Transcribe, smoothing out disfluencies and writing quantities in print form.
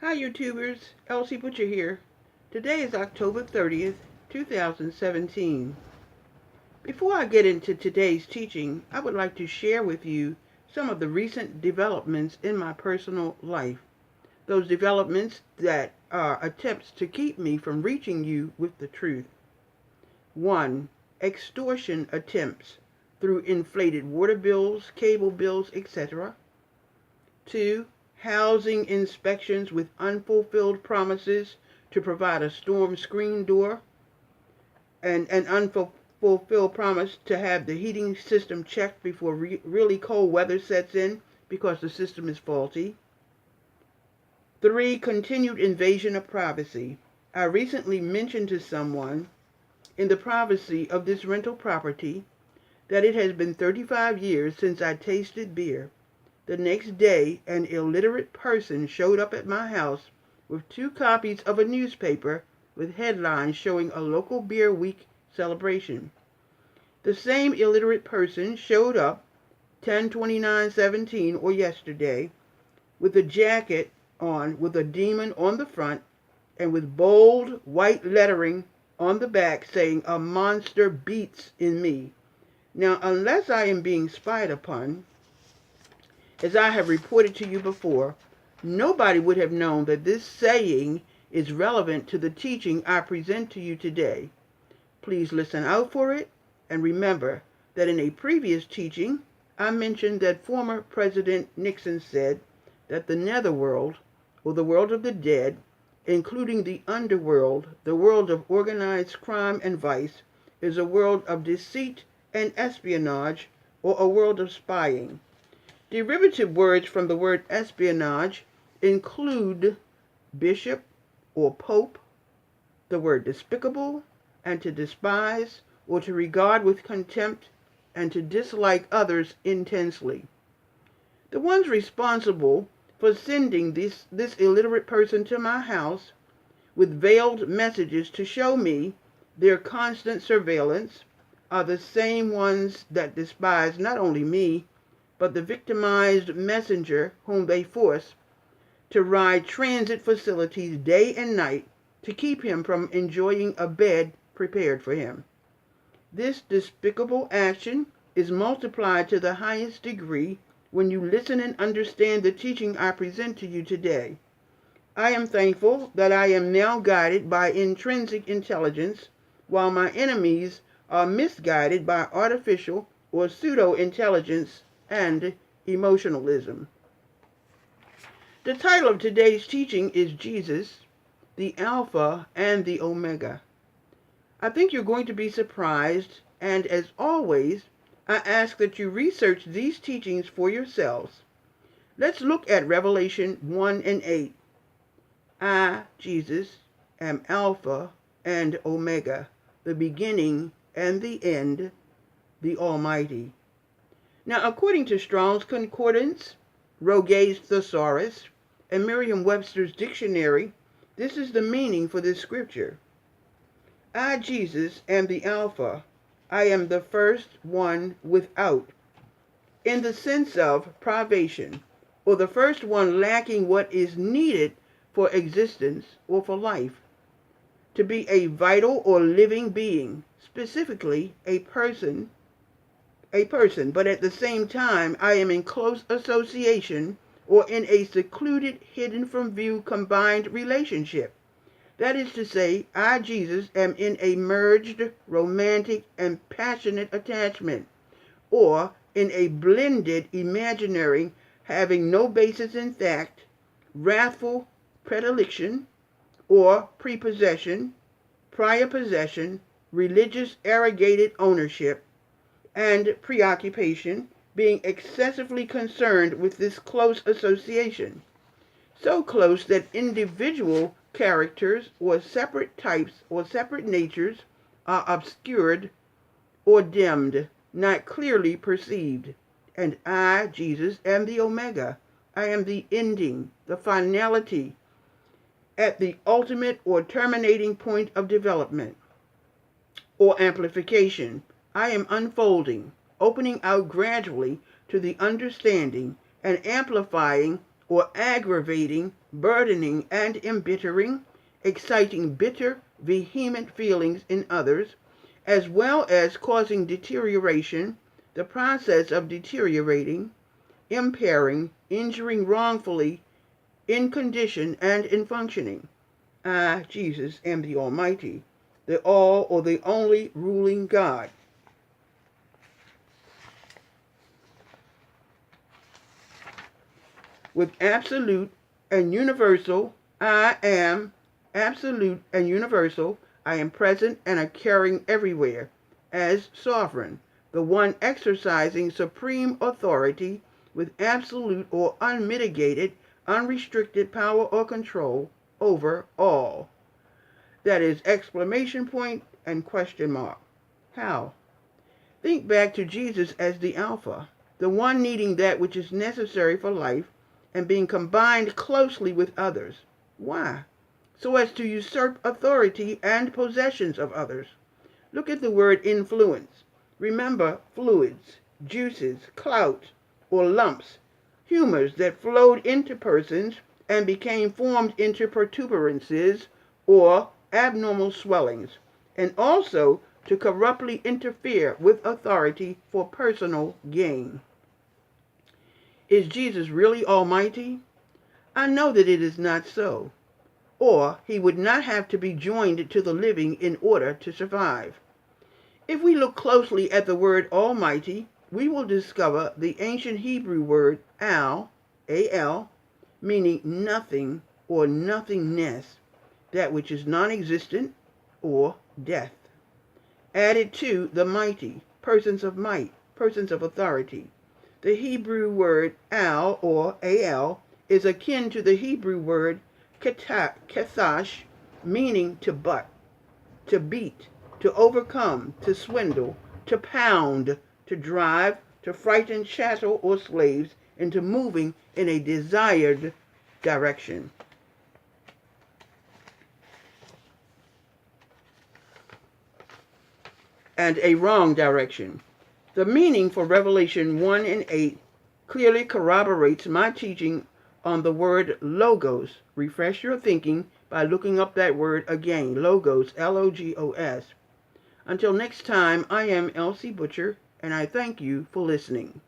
Hi YouTubers, Elsie Butcher here. Today is October 30th, 2017. Before I get into today's teaching, I would like to share with you some of the recent developments in my personal life. Those developments that are attempts to keep me from reaching you with the truth. 1. Extortion attempts through inflated water bills, cable bills, etc. 2. Housing inspections with unfulfilled promises to provide a storm screen door and an unfulfilled promise to have the heating system checked before really cold weather sets in because the system is faulty. 3. Continued invasion of privacy. I recently mentioned to someone in the privacy of this rental property that it has been 35 years since I tasted beer. The next day, an illiterate person showed up at my house with 2 copies of a newspaper with headlines showing a local beer week celebration. The same illiterate person showed up 10/29/17 or yesterday with a jacket on with a demon on the front and with bold white lettering on the back saying "A monster beats in me." Now, unless I am being spied upon, as I have reported to you before, nobody would have known that this saying is relevant to the teaching I present to you today. Please listen out for it, and remember that in a previous teaching, I mentioned that former President Nixon said that the netherworld, or the world of the dead, including the underworld, the world of organized crime and vice, is a world of deceit and espionage, or a world of spying. Derivative words from the word espionage include bishop or pope, the word despicable, and to despise or to regard with contempt, and to dislike others intensely. The ones responsible for sending this illiterate person to my house with veiled messages to show me their constant surveillance are the same ones that despise not only me, but the victimized messenger whom they force to ride transit facilities day and night to keep him from enjoying a bed prepared for him. This despicable action is multiplied to the highest degree when you listen and understand the teaching I present to you today. I am thankful that I am now guided by intrinsic intelligence, while my enemies are misguided by artificial or pseudo-intelligence and emotionalism. The title of today's teaching is Jesus, the Alpha and the Omega. I think you're going to be surprised, and as always, I ask that you research these teachings for yourselves. Let's look at Revelation 1:8. I, Jesus, am Alpha and Omega, the beginning and the end, the Almighty. Now, according to Strong's Concordance, Roget's Thesaurus, and Merriam-Webster's Dictionary, this is the meaning for this scripture. I, Jesus, am the Alpha. I am the first one without, in the sense of privation, or the first one lacking what is needed for existence or for life. To be a vital or living being, specifically a person, but at the same time I am in close association or in a secluded, hidden from view combined relationship. That is to say, I, Jesus, am in a merged, romantic, and passionate attachment, or in a blended, imaginary, having no basis in fact, wrathful predilection, or prepossession, prior possession, religious arrogated ownership, and preoccupation, being excessively concerned with this close association. So close that individual characters or separate types or separate natures are obscured or dimmed, not clearly perceived. And I, Jesus, am the Omega. I am the ending, the finality, at the ultimate or terminating point of development or amplification. I am unfolding, opening out gradually to the understanding and amplifying or aggravating, burdening, and embittering, exciting bitter, vehement feelings in others, as well as causing deterioration, the process of deteriorating, impairing, injuring wrongfully, in condition and in functioning. I, Jesus, am the Almighty, the all or the only ruling God. With absolute and universal, I am absolute and universal. I am present and occurring everywhere as sovereign, the one exercising supreme authority with absolute or unmitigated, unrestricted power or control over all. That is exclamation point and question mark. How? Think back to Jesus as the Alpha, the one needing that which is necessary for life and being combined closely with others. Why? So as to usurp authority and possessions of others. Look at the word influence. Remember fluids, juices, clout, or lumps, humors that flowed into persons and became formed into protuberances or abnormal swellings, and also to corruptly interfere with authority for personal gain. Is Jesus really almighty? I know that it is not so, or he would not have to be joined to the living in order to survive. If we look closely at the word almighty, we will discover the ancient Hebrew word al, A-L, meaning nothing or nothingness, that which is non-existent or death. Added to the mighty, persons of might, persons of authority. The Hebrew word al or al is akin to the Hebrew word kethash, meaning to butt, to beat, to overcome, to swindle, to pound, to drive, to frighten chattel or slaves into moving in a desired direction. And a wrong direction. The meaning for Revelation 1 and 8 clearly corroborates my teaching on the word logos. Refresh your thinking by looking up that word again, logos, L-O-G-O-S. Until next time, I am Elsie Butcher, and I thank you for listening.